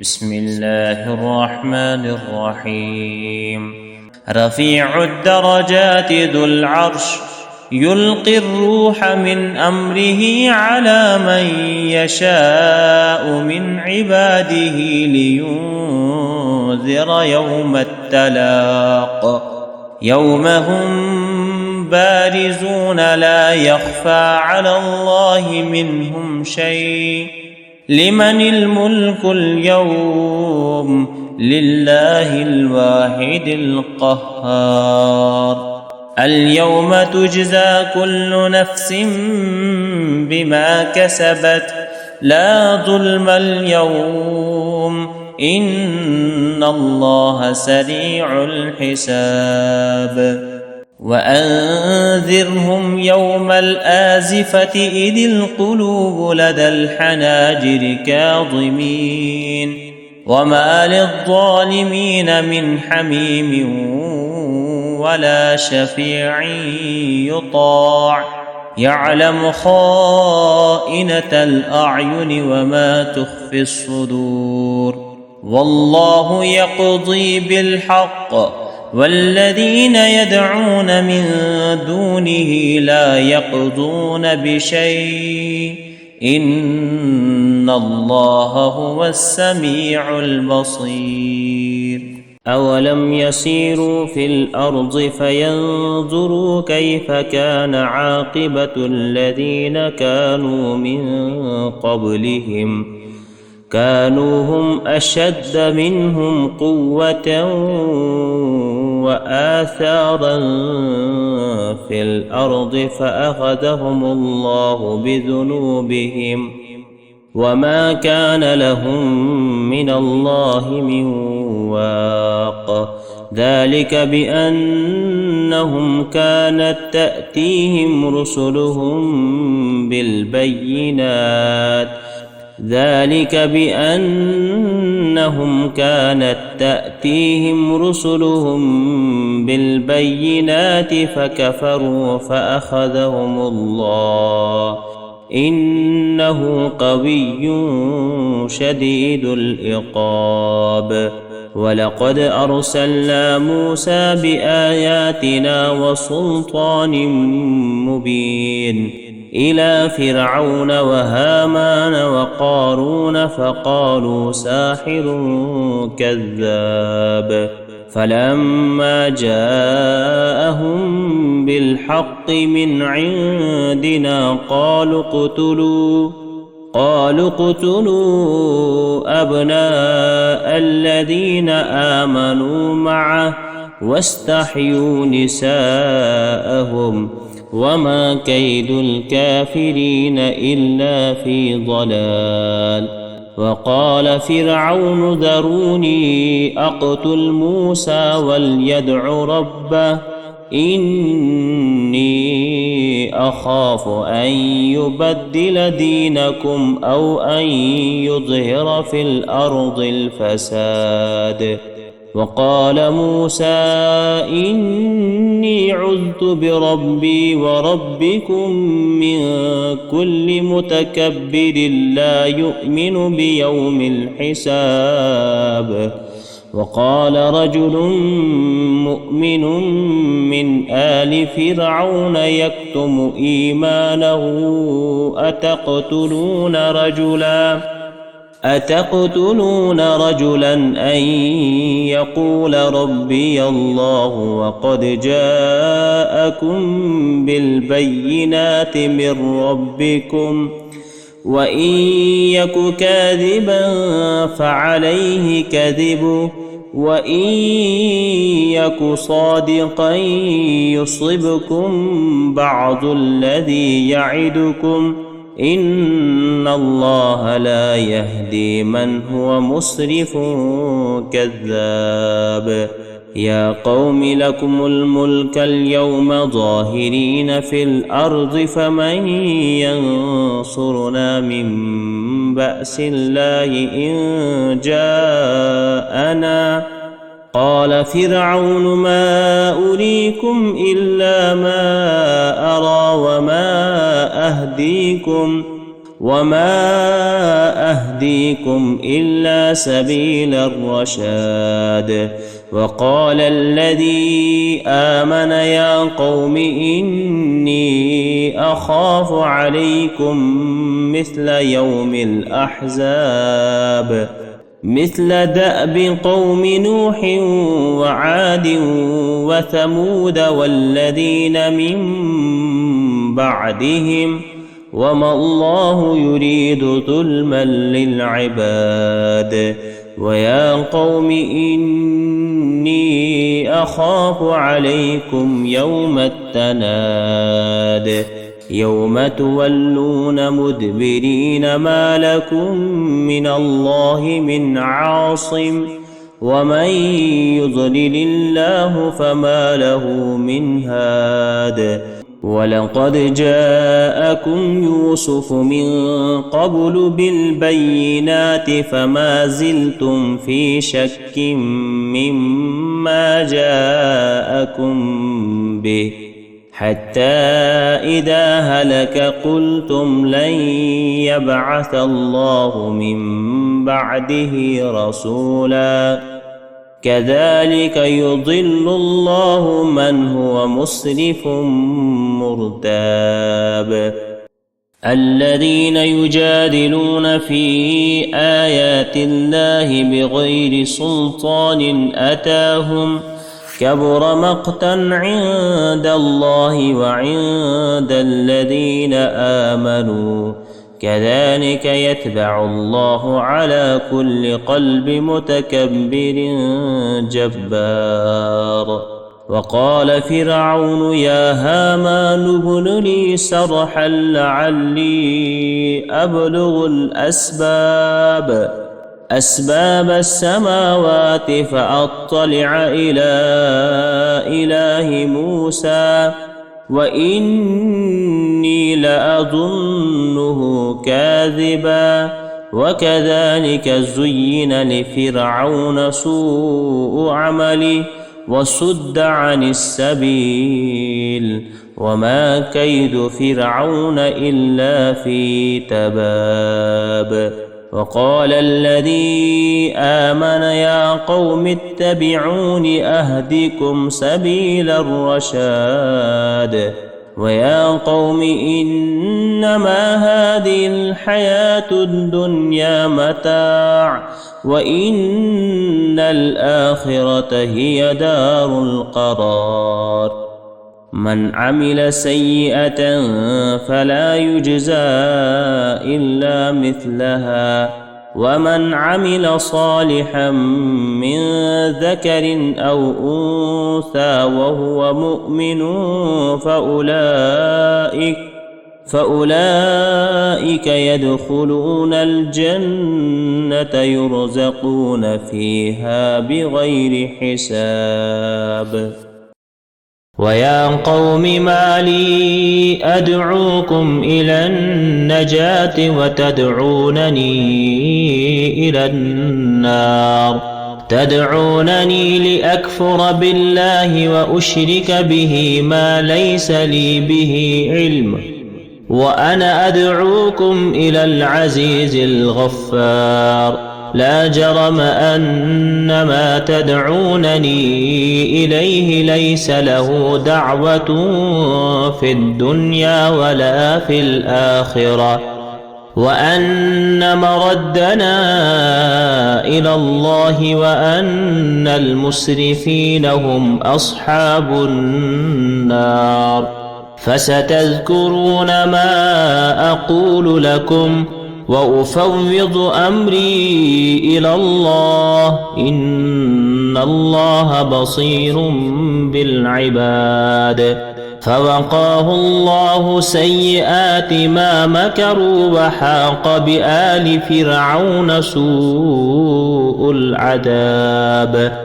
بسم الله الرحمن الرحيم. رفيع الدرجات ذو العرش يلقي الروح من أمره على من يشاء من عباده لينذر يوم التلاق يوم هم بارزون لا يخفى على الله منهم شيء. لمن الملك اليوم؟ لله الواحد القهار. اليوم تجزى كل نفس بما كسبت لا ظلم اليوم إن الله سريع الحساب. وأنذرهم يوم الآزفة إذ القلوب لدى الحناجر كاظمين وما للظالمين من حميم ولا شفيع يطاع يعلم خائنة الأعين وما تخفي الصدور. والله يقضي بالحق والذين يدعون من دونه لا يقضون بشيء إن الله هو السميع البصير. أولم يسيروا في الأرض فينظروا كيف كان عاقبة الذين كانوا من قبلهم كانوا هم أشد منهم قوة وآثارا في الأرض فأخذهم الله بذنوبهم وما كان لهم من الله من واق. ذلك بأنهم كانت تأتيهم رسلهم بالبينات فكفروا فأخذهم الله إنه قوي شديد العقاب. ولقد أرسلنا موسى بآياتنا وسلطان مبين إلى فرعون وهامان وقارون فقالوا ساحر كذاب. فلما جاءهم بالحق من عندنا قالوا اقتلوا أبناء الذين آمنوا معه واستحيوا نساءهم وما كيد الكافرين إلا في ضلال. وقال فرعون ذروني أقتل موسى وليدع ربه إني أخاف أن يبدل دينكم أو أن يظهر في الأرض الفساد. وقال موسى إني عذت بربي وربكم من كل متكبر لا يؤمن بيوم الحساب. وقال رجل مؤمن من آل فرعون يكتم إيمانه أتقتلون رجلا أن يقول ربي الله وقد جاءكم بالبينات من ربكم وإن يك كاذبا فعليه كذبه وإن يك صادقا يصبكم بعض الذي يعدكم إن الله لا يهدي من هو مسرف كذاب. يا قوم لكم الملك اليوم ظاهرين في الأرض فمن ينصرنا من بأس الله إن جاءنا. قال فرعون ما أريكم إلا ما أرى وما أهديكم وما أهديكم إلا سبيل الرشاد. وقال الذي آمن يا قوم إني أخاف عليكم مثل يوم الأحزاب مثل دأب قوم نوح وعاد وثمود والذين من بعدهم وما الله يريد ظلما للعباد. ويا قوم إني أخاف عليكم يوم التناد يوم تولون مدبرين ما لكم من الله من عاصم ومن يضلل الله فما له من هاد. ولقد جاءكم يوسف من قبل بالبينات فما زلتم في شك مما جاءكم به حتى إذا هلك قلتم لن يبعث الله من بعده رسولا كذلك يضل الله من هو مسرف مرتاب. الذين يجادلون في آيات الله بغير سلطان أتاهم كبر مقتا عند الله وعند الذين آمنوا كذلك يتبع الله على كل قلب متكبر جبار. وقال فرعون يا هامان ابن لي صرحا لعلي أبلغ أسباب السماوات فأطلع إلى إله موسى وإني لأظنه كاذبا. وكذلك زين لفرعون سوء عمله وصد عن السبيل وما كيد فرعون إلا في تباب. وقال الذي آمن يا قوم اتبعون أهدكم سبيل الرشاد. ويا قوم إنما هذه الحياة الدنيا متاع وإن الآخرة هي دار القرار. من عمل سيئة فلا يجزى إلا مثلها ومن عمل صالحا من ذكر أو أنثى وهو مؤمن فأولئك يدخلون الجنة يرزقون فيها بغير حساب. ويا قوم ما لي أدعوكم إلى النجاة وتدعونني إلى النار تدعونني لأكفر بالله وأشرك به ما ليس لي به علم وأنا أدعوكم إلى العزيز الغفار. لا جرم أن ما تدعونني إليه ليس له دعوة في الدنيا ولا في الآخرة وأن مردنا إلى الله وأن المسرفين هم أصحاب النار. فستذكرون ما أقول لكم وأفوض أمري إلى الله إن الله بصير بالعباد. فوقاه الله سيئات ما مكروا وحاق بآل فرعون سوء العذاب.